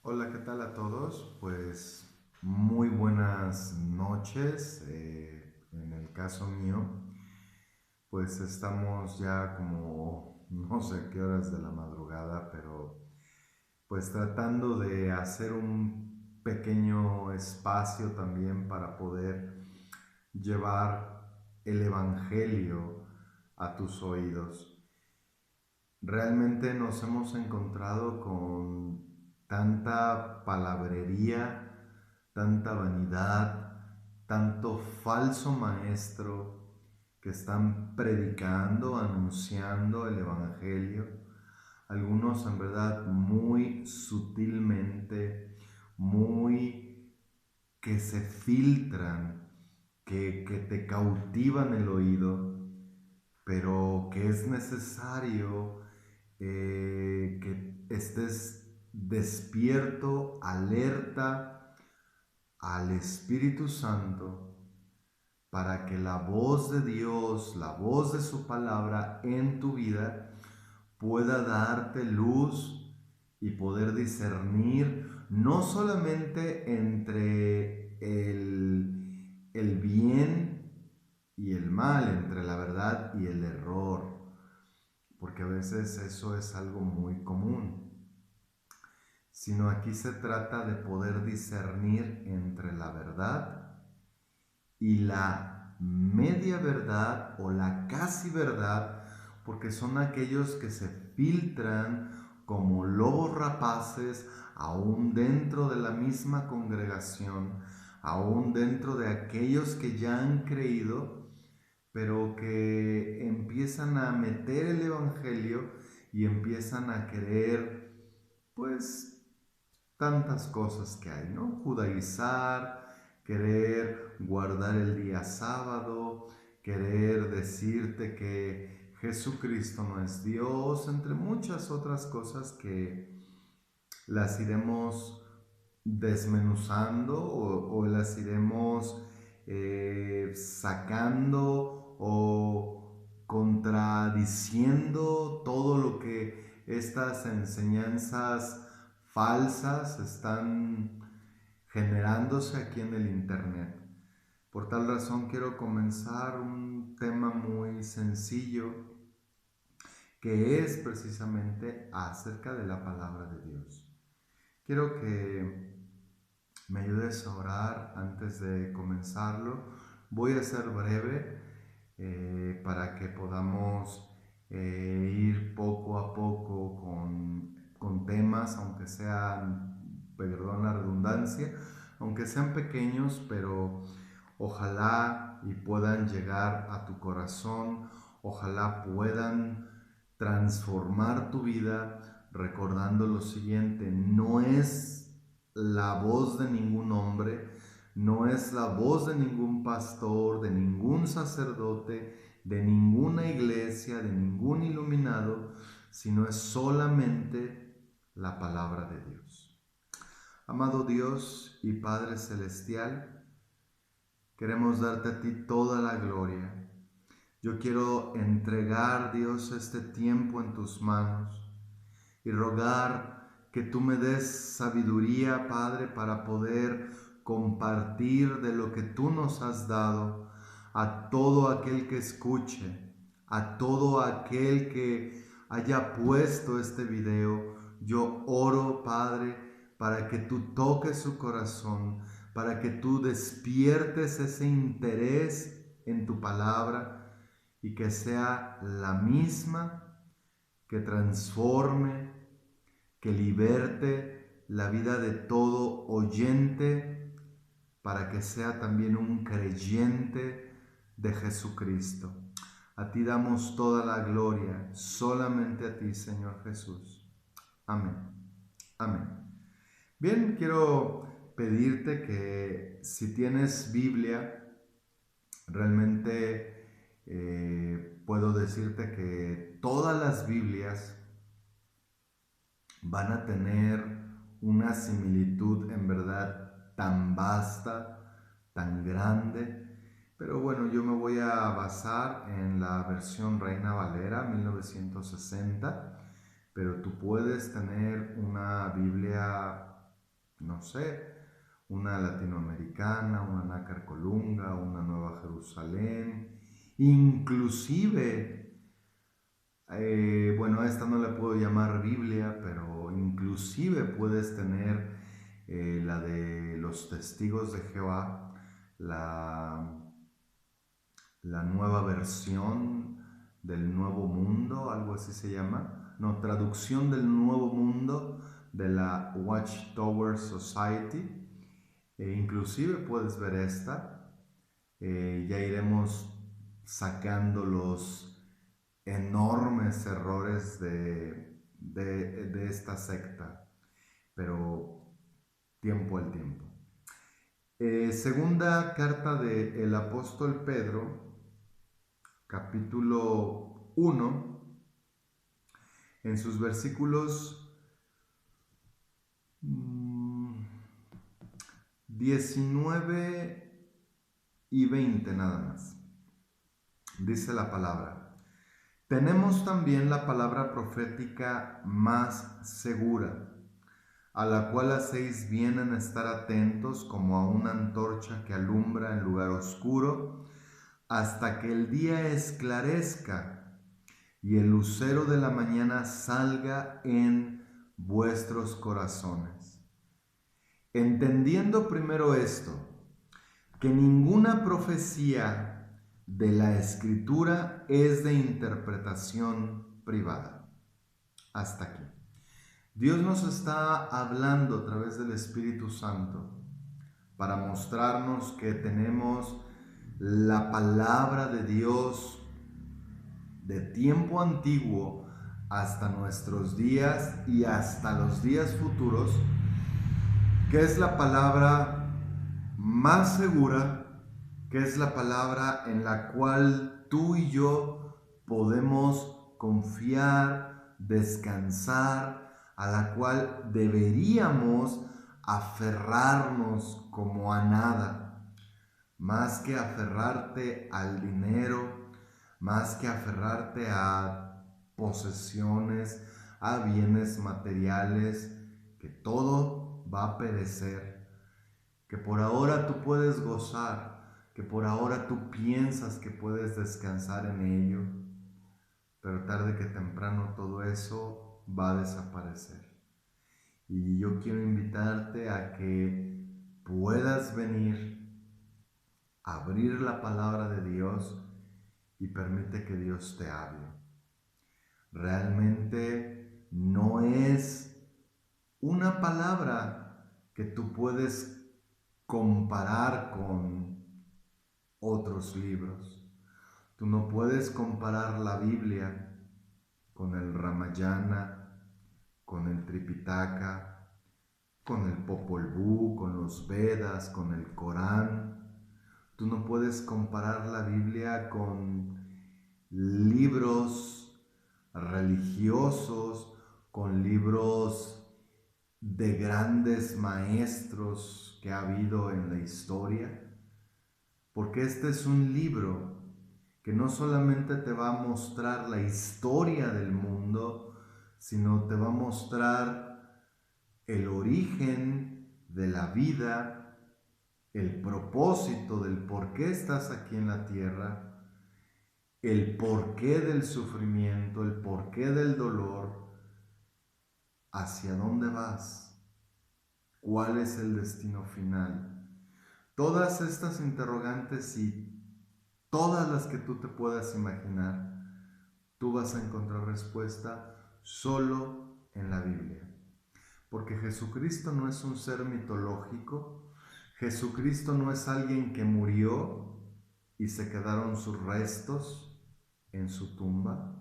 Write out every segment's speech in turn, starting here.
Hola, ¿qué tal a todos? Pues muy buenas noches. En el caso mío, pues estamos ya como no sé qué horas de la madrugada, pero pues tratando de hacer un pequeño espacio también para poder llevar el Evangelio a tus oídos. Realmente nos hemos encontrado con tanta palabrería, tanta vanidad, tanto falso maestro que están predicando, anunciando el Evangelio, algunos en verdad muy sutilmente, muy que se filtran, que te cautivan el oído, pero que es necesario que estés despierto, alerta al Espíritu Santo para que la voz de Dios, la voz de su palabra en tu vida pueda darte luz y poder discernir no solamente entre el bien y el mal, entre la verdad y el error, porque a veces eso es algo muy común, sino aquí se trata de poder discernir entre la verdad y la media verdad o la casi verdad, porque son aquellos que se filtran como lobos rapaces aún dentro de la misma congregación, aún dentro de aquellos que ya han creído, pero que empiezan a meter el Evangelio y empiezan a querer, pues, tantas cosas que hay, ¿no? Judaizar, querer guardar el día sábado, querer decirte que Jesucristo no es Dios, entre muchas otras cosas que las iremos desmenuzando o las iremos sacando o contradiciendo todo lo que estas enseñanzas falsas están generándose aquí en el Internet. Por tal razón quiero comenzar un tema muy sencillo que es precisamente acerca de la palabra de Dios. Quiero que me ayudes a orar antes de comenzarlo. Voy a ser breve para que podamos ir poco a poco con temas, aunque sean, perdón la redundancia, aunque sean pequeños, pero ojalá y puedan llegar a tu corazón, ojalá puedan transformar tu vida recordando lo siguiente: no es la voz de ningún hombre, no es la voz de ningún pastor, de ningún sacerdote, de ninguna iglesia, de ningún iluminado, sino es solamente la palabra de Dios. Amado Dios y Padre Celestial, queremos darte a ti toda la gloria. Yo quiero entregar, Dios, este tiempo en tus manos y rogar que tú me des sabiduría, Padre, para poder compartir de lo que tú nos has dado a todo aquel que escuche, a todo aquel que haya puesto este video. Yo oro, Padre, para que tú toques su corazón, para que tú despiertes ese interés en tu palabra y que sea la misma que transforme, que liberte la vida de todo oyente para que sea también un creyente de Jesucristo. A ti damos toda la gloria, solamente a ti, Señor Jesús. Amén. Amén. Bien, quiero pedirte que si tienes Biblia, realmente puedo decirte que todas las Biblias van a tener una similitud en verdad tan vasta, tan grande. Pero bueno, yo me voy a basar en la versión Reina Valera 1960, pero tú puedes tener una Biblia no sé, una latinoamericana, una nácar colunga, una Nueva Jerusalén, inclusive, bueno, a esta no le puedo llamar Biblia, pero inclusive puedes tener la de los testigos de Jehová, la, la nueva versión del Nuevo Mundo, algo así se llama, no, traducción del Nuevo Mundo de la Watchtower Society. Inclusive puedes ver esta, ya iremos sacando los enormes errores de esta secta, pero tiempo al tiempo. Segunda carta del apóstol Pedro, capítulo 1, en sus versículos 19 y 20 nada más. Dice la palabra: tenemos también la palabra profética más segura, a la cual hacéis bien en estar atentos como a una antorcha que alumbra en lugar oscuro, hasta que el día esclarezca y el lucero de la mañana salga en vuestros corazones. Entendiendo primero esto, que ninguna profecía de la Escritura es de interpretación privada. Hasta aquí. Dios nos está hablando a través del Espíritu Santo para mostrarnos que tenemos la palabra de Dios de tiempo antiguo hasta nuestros días y hasta los días futuros, que es la palabra más segura, que es la palabra en la cual tú y yo podemos confiar, descansar, a la cual deberíamos aferrarnos como a nada, más que aferrarte al dinero, más que aferrarte a posesiones, a bienes materiales, que todo va a perecer, que por ahora tú puedes gozar, que por ahora tú piensas que puedes descansar en ello, pero tarde que temprano todo eso va a desaparecer. Y yo quiero invitarte a que puedas venir, abrir la palabra de Dios y permite que Dios te hable. Realmente no es una palabra que tú puedes comparar con otros libros. Tú no puedes comparar la Biblia con el Ramayana, con el Tripitaka, con el Popol Vuh, con los Vedas, con el Corán. Tú no puedes comparar la Biblia con libros religiosos, con libros de grandes maestros que ha habido en la historia, porque este es un libro que no solamente te va a mostrar la historia del mundo, sino te va a mostrar el origen de la vida, el propósito del por qué estás aquí en la tierra, el porqué del sufrimiento, el porqué del dolor, hacia dónde vas, cuál es el destino final. Todas estas interrogantes y todas las que tú te puedas imaginar, tú vas a encontrar respuesta solo en la Biblia. Porque Jesucristo no es un ser mitológico, Jesucristo no es alguien que murió y se quedaron sus restos en su tumba.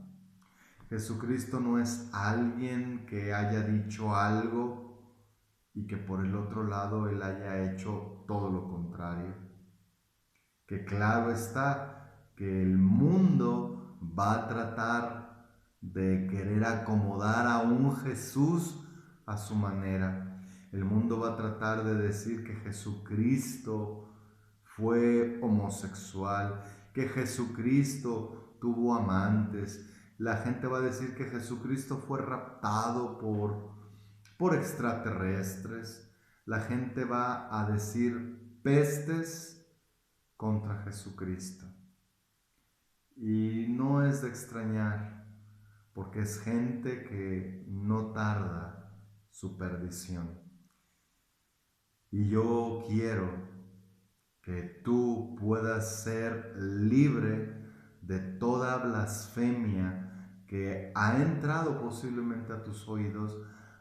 Jesucristo no es alguien que haya dicho algo y que por el otro lado Él haya hecho todo lo contrario. Que claro está que el mundo va a tratar de querer acomodar a un Jesús a su manera. El mundo va a tratar de decir que Jesucristo fue homosexual, que Jesucristo tuvo amantes. La gente va a decir que Jesucristo fue raptado por extraterrestres. la gente va a decir pestes contra Jesucristo. Y no es de extrañar, porque es gente que no tarda su perdición. Y yo quiero que tú puedas ser libre de toda blasfemia que ha entrado posiblemente a tus oídos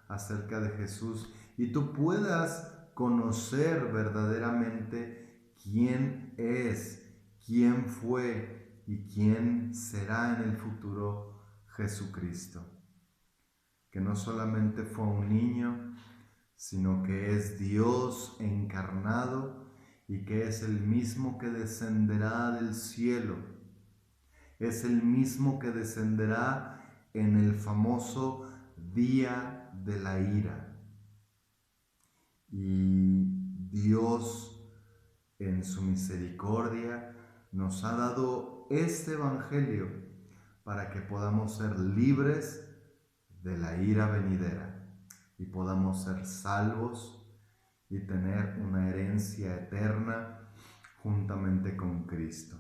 acerca de Jesús, y tú puedas conocer verdaderamente quién es, quién fue y quién será en el futuro Jesucristo. Que no solamente fue un niño, sino que es Dios encarnado y que es el mismo que descenderá del cielo. Es el mismo que descenderá en el famoso día de la ira. Y Dios, en su misericordia, nos ha dado este evangelio para que podamos ser libres de la ira venidera y podamos ser salvos y tener una herencia eterna juntamente con Cristo.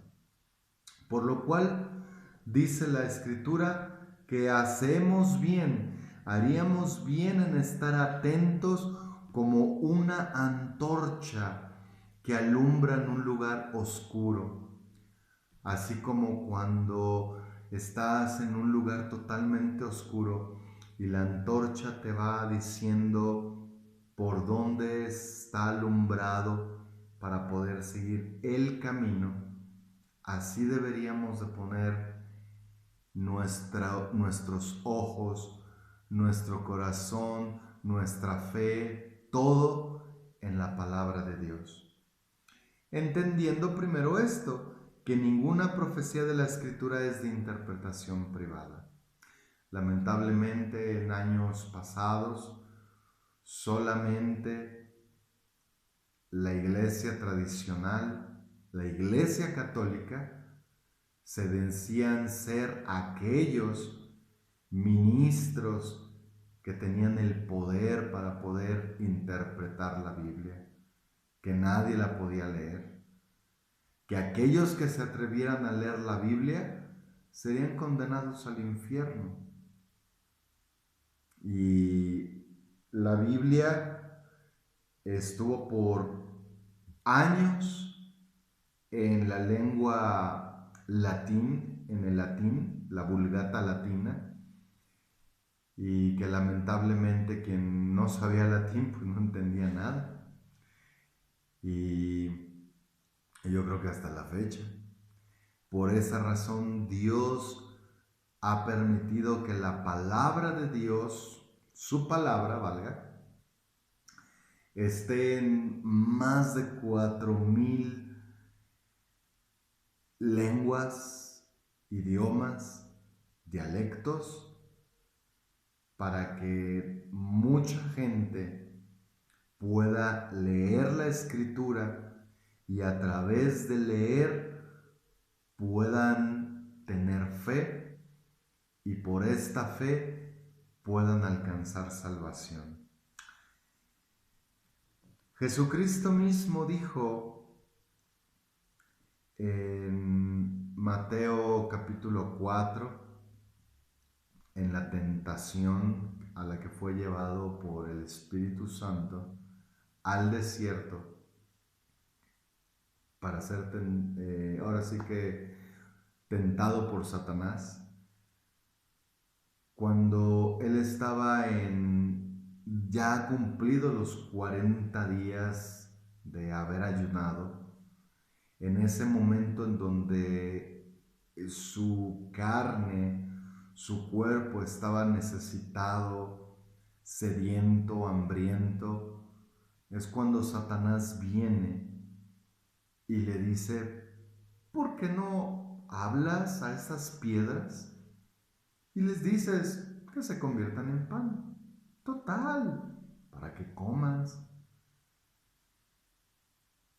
Por lo cual dice la Escritura que haríamos bien en estar atentos como una antorcha que alumbra en un lugar oscuro. Así como cuando estás en un lugar totalmente oscuro y la antorcha te va diciendo por dónde está alumbrado para poder seguir el camino, así deberíamos de poner nuestros ojos, nuestro corazón, nuestra fe, todo en la palabra de Dios. Entendiendo primero esto, que ninguna profecía de la Escritura es de interpretación privada. Lamentablemente en años pasados, solamente la iglesia tradicional, la iglesia católica, se decían ser aquellos ministros que tenían el poder para poder interpretar la Biblia, que nadie la podía leer, que aquellos que se atrevieran a leer la Biblia serían condenados al infierno. Y la Biblia estuvo por años en la lengua latín, en el latín, la Vulgata latina, y que lamentablemente quien no sabía latín pues no entendía nada. Y yo creo que hasta la fecha. Por esa razón Dios ha permitido que la palabra de Dios, su palabra, valga, esté en más de 4,000 lenguas, idiomas, dialectos, para que mucha gente pueda leer la Escritura y a través de leer puedan tener fe y por esta fe puedan alcanzar salvación. Jesucristo mismo dijo en Mateo capítulo 4, en la tentación a la que fue llevado por el Espíritu Santo al desierto para ser ahora sí que tentado por Satanás, cuando él estaba ya cumplido los 40 días de haber ayunado, en ese momento en donde su carne, su cuerpo estaba necesitado, sediento, hambriento, es cuando Satanás viene y le dice: ¿por qué no hablas a estas piedras y les dices que se conviertan en pan? Total, para que comas.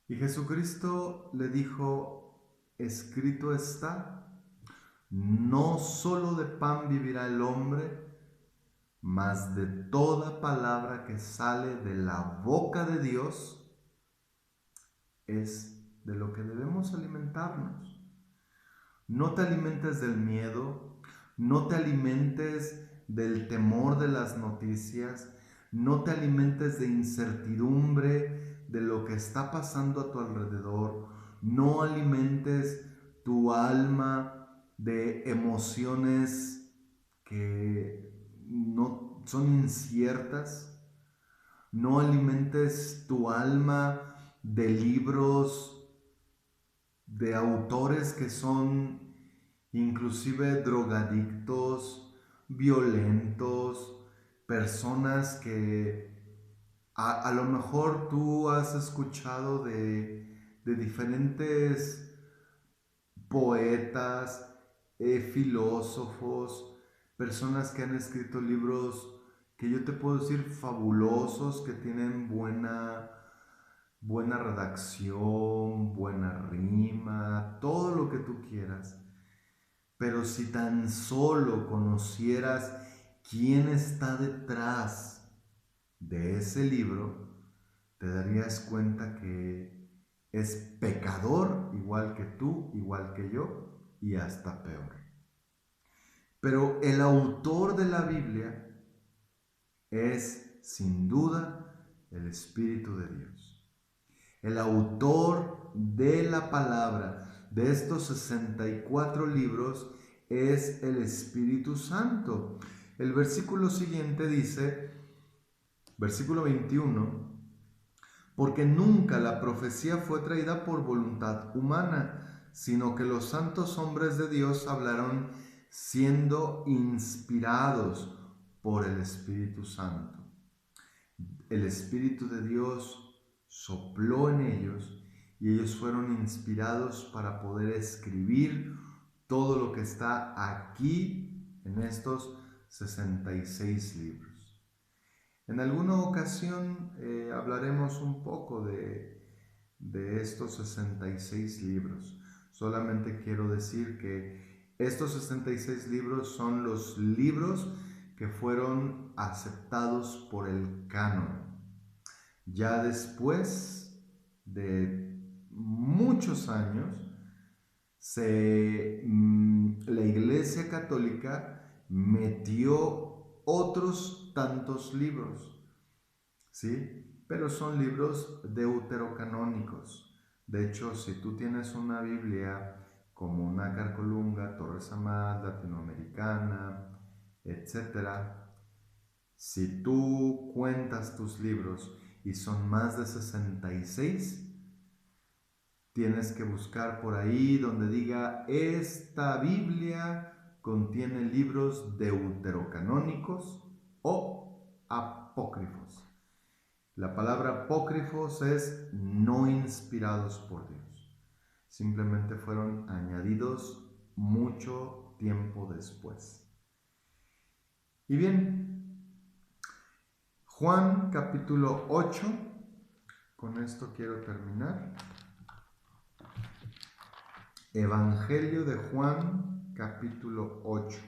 Y Jesucristo le dijo: escrito está, no solo de pan vivirá el hombre, mas de toda palabra que sale de la boca de Dios es de lo que debemos alimentarnos. No te alimentes del miedo, no te alimentes del temor de las noticias, no te alimentes de incertidumbre de lo que está pasando a tu alrededor, no alimentes tu alma de emociones que no son inciertas, no alimentes tu alma de libros de autores que son inclusive drogadictos, violentos, personas que a lo mejor tú has escuchado de diferentes poetas, filósofos, personas que han escrito libros que yo te puedo decir fabulosos, que tienen buena redacción, buena rima, todo lo que tú quieras. Pero si tan solo conocieras quién está detrás de ese libro, te darías cuenta que es pecador igual que tú, igual que yo, y hasta peor. Pero el autor de la Biblia es sin duda el Espíritu de Dios. El autor de la palabra de estos 64 libros es el Espíritu Santo. El versículo siguiente dice, versículo 21, porque nunca la profecía fue traída por voluntad humana, sino que los santos hombres de Dios hablaron siendo inspirados por el Espíritu Santo. El Espíritu de Dios sopló en ellos y ellos fueron inspirados para poder escribir todo lo que está aquí en estos 66 libros. En alguna ocasión hablaremos un poco de estos 66 libros. Solamente quiero decir que estos 66 libros son los libros que fueron aceptados por el canon. Ya después de muchos años, la Iglesia Católica metió otros tantos libros, ¿sí? Pero son libros deuterocanónicos. De hecho, si tú tienes una Biblia como Nácar Colunga, Torres Amat, Latinoamericana, etc., si tú cuentas tus libros y son más de 66, tienes que buscar por ahí donde diga, esta Biblia contiene libros deuterocanónicos o apócrifos. La palabra apócrifos es no inspirados por Dios. Simplemente fueron añadidos mucho tiempo después. Y bien, Juan capítulo 8, con esto quiero terminar. Evangelio de Juan capítulo 8.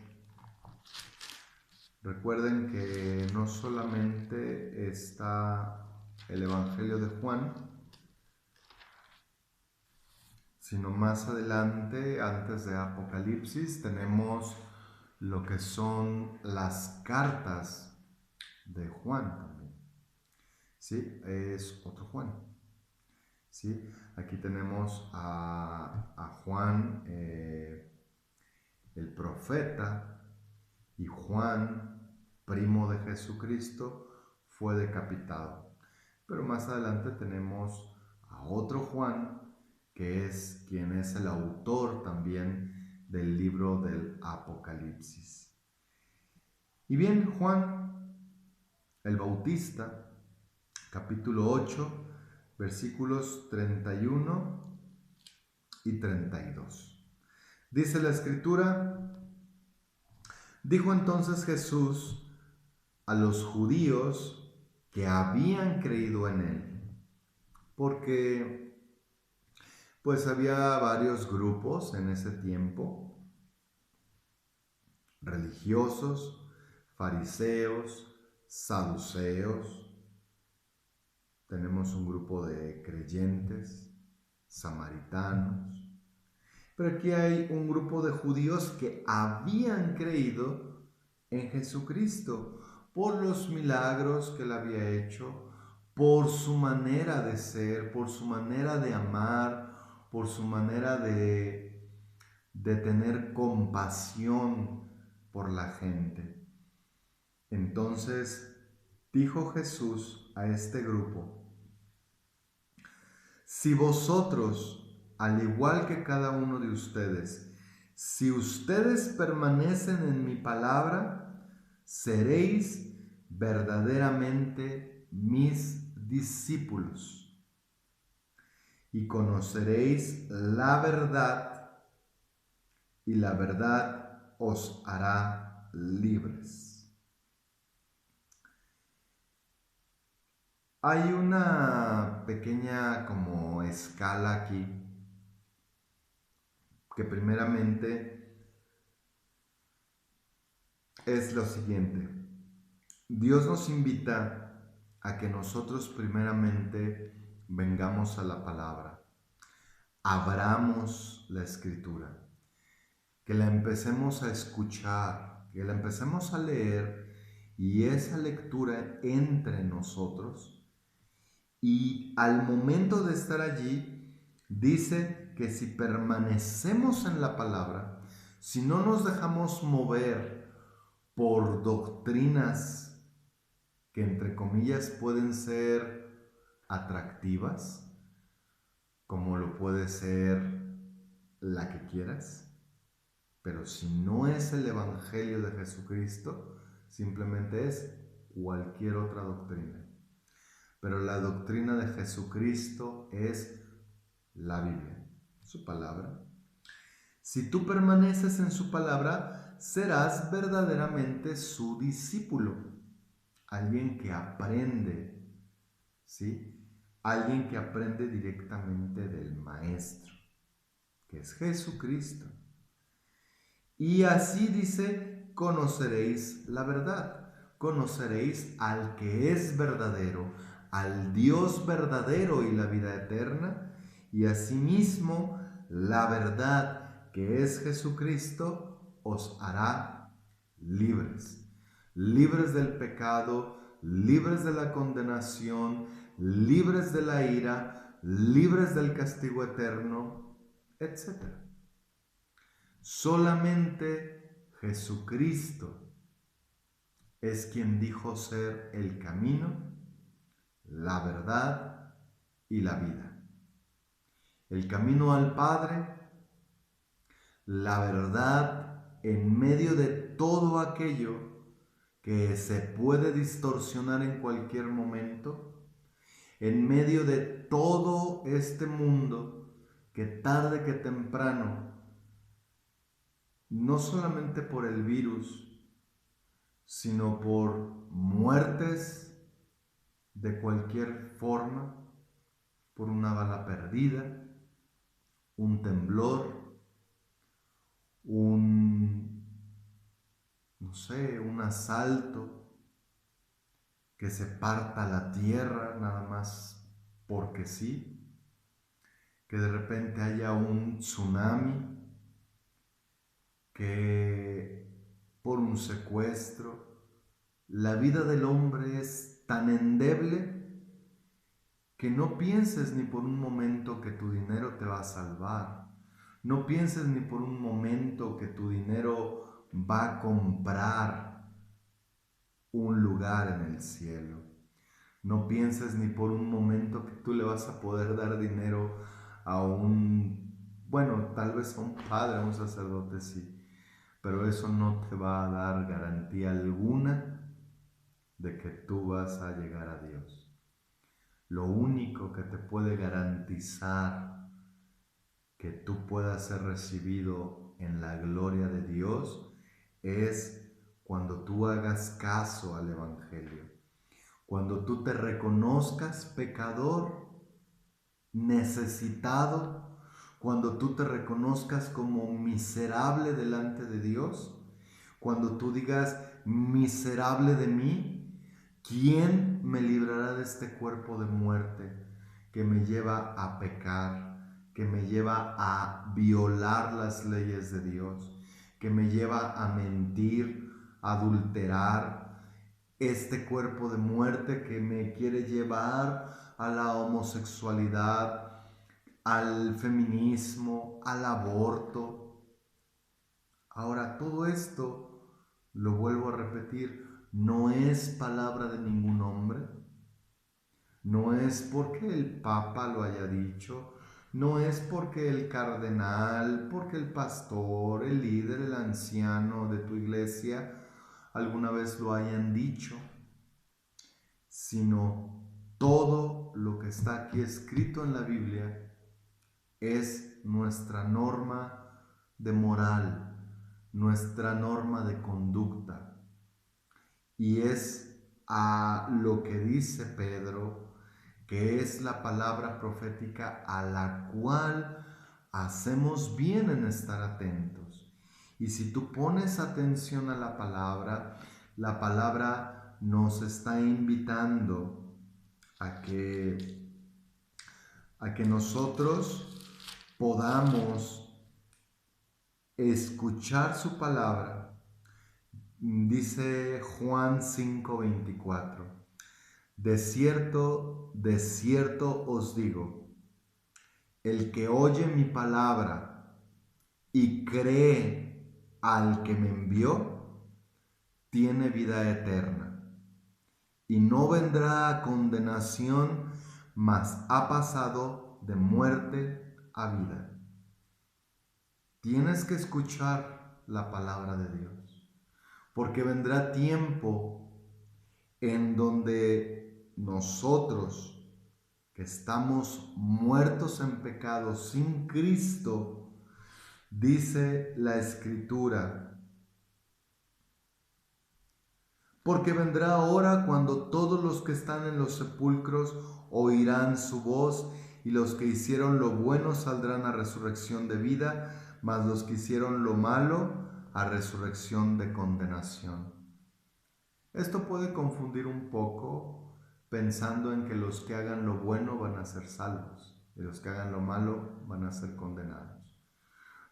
Recuerden que no solamente está el Evangelio de Juan, sino más adelante, antes de Apocalipsis, tenemos lo que son las cartas de Juan también. ¿Sí? Es otro Juan. ¿Sí? Aquí tenemos a Juan, el profeta, y Juan, primo de Jesucristo, fue decapitado. Pero más adelante tenemos a otro Juan, que es quien es el autor también del libro del Apocalipsis. Y bien, Juan el Bautista, capítulo 8, versículos 31 y 32. Dice la Escritura: dijo entonces Jesús a los judíos que habían creído en él, porque pues había varios grupos en ese tiempo, religiosos, fariseos, saduceos, tenemos un grupo de creyentes, samaritanos, pero aquí hay un grupo de judíos que habían creído en Jesucristo por los milagros que él había hecho, por su manera de ser, por su manera de amar, por su manera de tener compasión por la gente. Entonces dijo Jesús a este grupo: si vosotros, al igual que cada uno de ustedes, si ustedes permanecen en mi palabra, seréis verdaderamente mis discípulos y conoceréis la verdad, y la verdad os hará libres. Hay una pequeña como escala aquí que primeramente es lo siguiente. Dios nos invita a que nosotros primeramente vengamos a la palabra, abramos la escritura, que la empecemos a escuchar, que la empecemos a leer y esa lectura entre nosotros. Y al momento de estar allí, dice que si permanecemos en la palabra, si no nos dejamos mover por doctrinas que entre comillas pueden ser atractivas, como lo puede ser la que quieras, pero si no es el Evangelio de Jesucristo, simplemente es cualquier otra doctrina. Pero la doctrina de Jesucristo es la Biblia, su palabra. Si tú permaneces en su palabra, serás verdaderamente su discípulo, alguien que aprende, ¿sí? Alguien que aprende directamente del Maestro, que es Jesucristo. Y así dice: conoceréis la verdad, conoceréis al que es verdadero, al Dios verdadero y la vida eterna, y asimismo la verdad que es Jesucristo os hará libres, libres del pecado, libres de la condenación, libres de la ira, libres del castigo eterno, etc. Solamente Jesucristo es quien dijo ser el camino, la verdad y la vida. El camino al Padre, la verdad en medio de todo aquello que se puede distorsionar en cualquier momento, en medio de todo este mundo que tarde que temprano, no solamente por el virus, sino por muertes de cualquier forma, por una bala perdida, un temblor, un asalto, que se parta la tierra nada más porque sí, que de repente haya un tsunami, que por un secuestro, la vida del hombre es tan endeble que no pienses ni por un momento que tu dinero te va a salvar. No pienses ni por un momento que tu dinero va a comprar un lugar en el cielo. No pienses ni por un momento que tú le vas a poder dar dinero a tal vez a un padre, a un sacerdote, sí, pero eso no te va a dar garantía alguna de que tú vas a llegar a Dios. Lo único que te puede garantizar que tú puedas ser recibido en la gloria de Dios es cuando tú hagas caso al Evangelio, cuando tú te reconozcas pecador, necesitado, cuando tú te reconozcas como miserable delante de Dios, cuando tú digas: miserable de mí, ¿quién me librará de este cuerpo de muerte que me lleva a pecar, que me lleva a violar las leyes de Dios, que me lleva a mentir, a adulterar, este cuerpo de muerte que me quiere llevar a la homosexualidad, al feminismo, al aborto? Ahora, todo esto, lo vuelvo a repetir, no es palabra de ningún hombre, no es porque el Papa lo haya dicho, no es porque el cardenal, porque el pastor, el líder, el anciano de tu iglesia alguna vez lo hayan dicho, sino todo lo que está aquí escrito en la Biblia es nuestra norma de moral, nuestra norma de conducta. Y es a lo que dice Pedro, que es la palabra profética a la cual hacemos bien en estar atentos. Y si tú pones atención a la palabra nos está invitando a que nosotros podamos escuchar su palabra. Dice Juan 5:24, de cierto os digo, el que oye mi palabra y cree al que me envió, tiene vida eterna y no vendrá a condenación, mas ha pasado de muerte a vida. Tienes que escuchar la palabra de Dios, porque vendrá tiempo en donde nosotros, que estamos muertos en pecado sin Cristo, dice la Escritura, porque vendrá hora cuando todos los que están en los sepulcros oirán su voz, y los que hicieron lo bueno saldrán a resurrección de vida, mas los que hicieron lo malo a resurrección de condenación. Esto puede confundir un poco, pensando en que los que hagan lo bueno van a ser salvos y los que hagan lo malo van a ser condenados.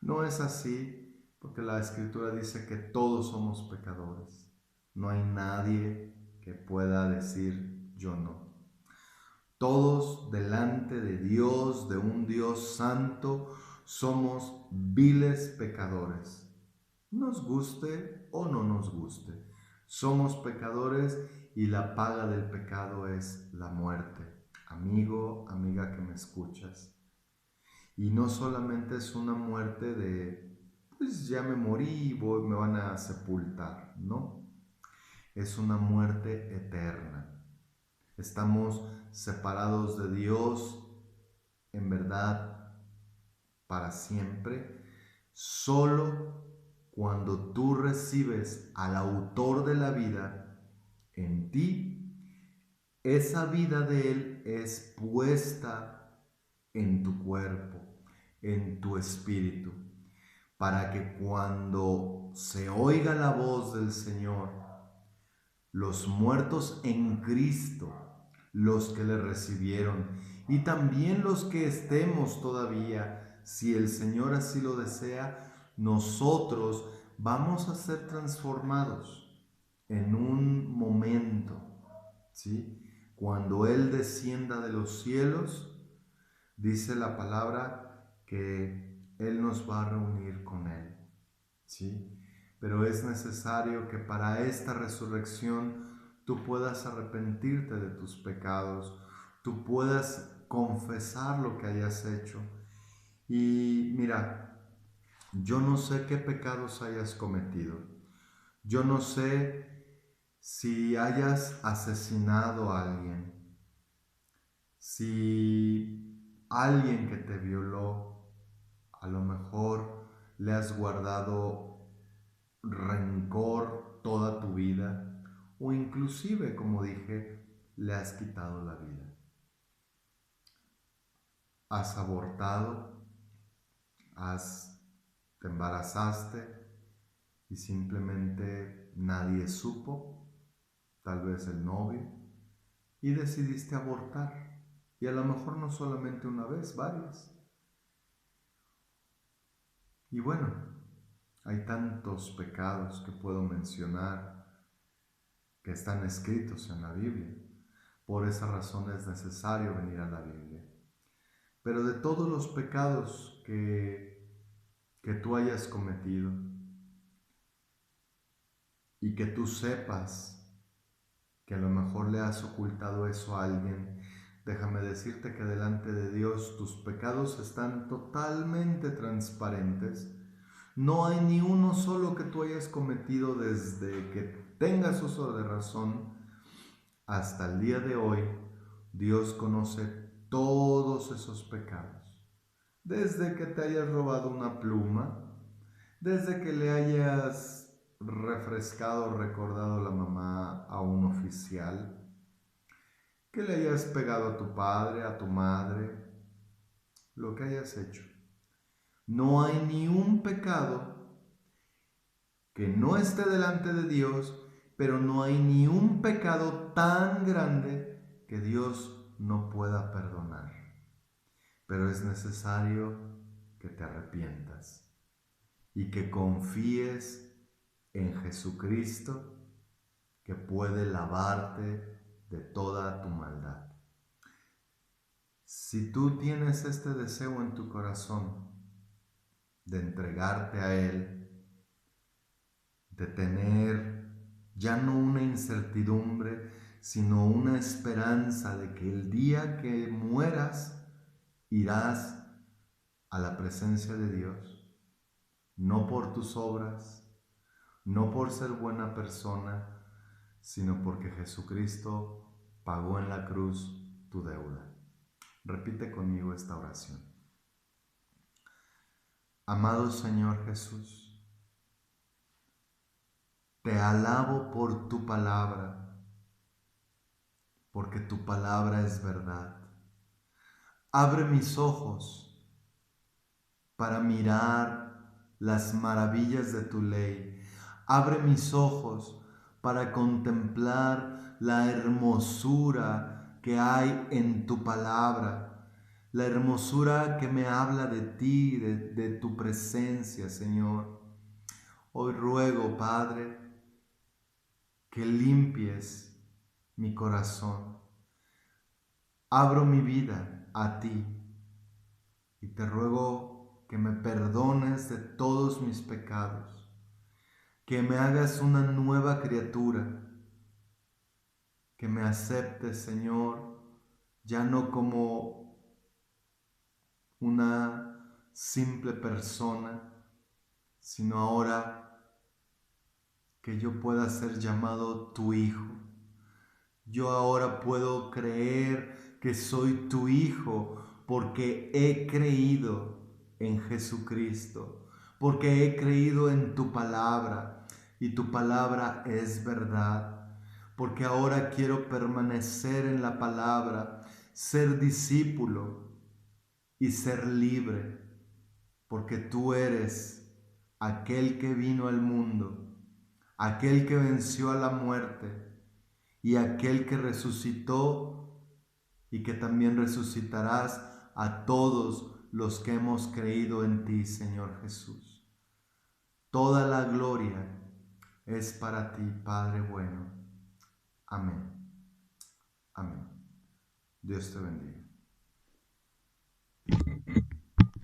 No es así, porque la Escritura dice que todos somos pecadores. No hay nadie que pueda decir yo no. Todos delante de Dios, de un Dios santo, somos viles pecadores. Nos guste o no nos guste, somos pecadores y la paga del pecado es la muerte. Amigo, amiga que me escuchas. Y no solamente es una muerte de, pues ya me morí, me van a sepultar, ¿no? Es una muerte eterna. Estamos separados de Dios, en verdad, para siempre, solo cuando tú recibes al autor de la vida en ti, esa vida de Él es puesta en tu cuerpo, en tu espíritu, para que cuando se oiga la voz del Señor, los muertos en Cristo, los que le recibieron, y también los que estemos todavía, si el Señor así lo desea, nosotros vamos a ser transformados en un momento, ¿sí? Cuando Él descienda de los cielos, dice la palabra que Él nos va a reunir con Él, ¿sí? Pero es necesario que para esta resurrección tú puedas arrepentirte de tus pecados, tú puedas confesar lo que hayas hecho. Y mira, yo no sé qué pecados hayas cometido. Yo no sé si hayas asesinado a alguien, si alguien que te violó, a lo mejor le has guardado rencor toda tu vida, o inclusive, como dije, le has quitado la vida. Has abortado, te embarazaste, y simplemente nadie supo, tal vez el novio, y decidiste abortar. Y a lo mejor no solamente una vez, varias. Y bueno, hay tantos pecados que puedo mencionar que están escritos en la Biblia. Por esa razón es necesario venir a la Biblia. Pero de todos los pecados que tú hayas cometido y que tú sepas que a lo mejor le has ocultado eso a alguien, déjame decirte que delante de Dios tus pecados están totalmente transparentes. No hay ni uno solo que tú hayas cometido desde que tengas uso de razón hasta el día de hoy. Dios conoce todos esos pecados. Desde que te hayas robado una pluma, desde que le hayas refrescado o recordado la mamá a un oficial, que le hayas pegado a tu padre, a tu madre, lo que hayas hecho. No hay ni un pecado que no esté delante de Dios, pero no hay ni un pecado tan grande que Dios no pueda perdonar. Pero es necesario que te arrepientas y que confíes en Jesucristo, que puede lavarte de toda tu maldad. Si tú tienes este deseo en tu corazón de entregarte a Él, de tener ya no una incertidumbre, sino una esperanza de que el día que mueras irás a la presencia de Dios, no por tus obras, no por ser buena persona, sino porque Jesucristo pagó en la cruz tu deuda. Repite conmigo esta oración. Amado Señor Jesús, te alabo por tu palabra, porque tu palabra es verdad. Abre mis ojos para mirar las maravillas de tu ley. Abre mis ojos para contemplar la hermosura que hay en tu palabra, la hermosura que me habla de ti, de tu presencia, Señor. Hoy ruego, Padre, que limpies mi corazón. Abro mi vida a ti y te ruego que me perdones de todos mis pecados, que me hagas una nueva criatura, que me aceptes, Señor, ya no como una simple persona, sino ahora que yo pueda ser llamado tu hijo. Yo ahora puedo creer que soy tu hijo porque he creído en Jesucristo, porque he creído en tu palabra y tu palabra es verdad, porque ahora quiero permanecer en la palabra, ser discípulo y ser libre, porque tú eres aquel que vino al mundo, aquel que venció a la muerte y aquel que resucitó y que también resucitarás a todos los que hemos creído en ti, Señor Jesús. Toda la gloria es para ti, Padre bueno. Amén. Amén. Dios te bendiga.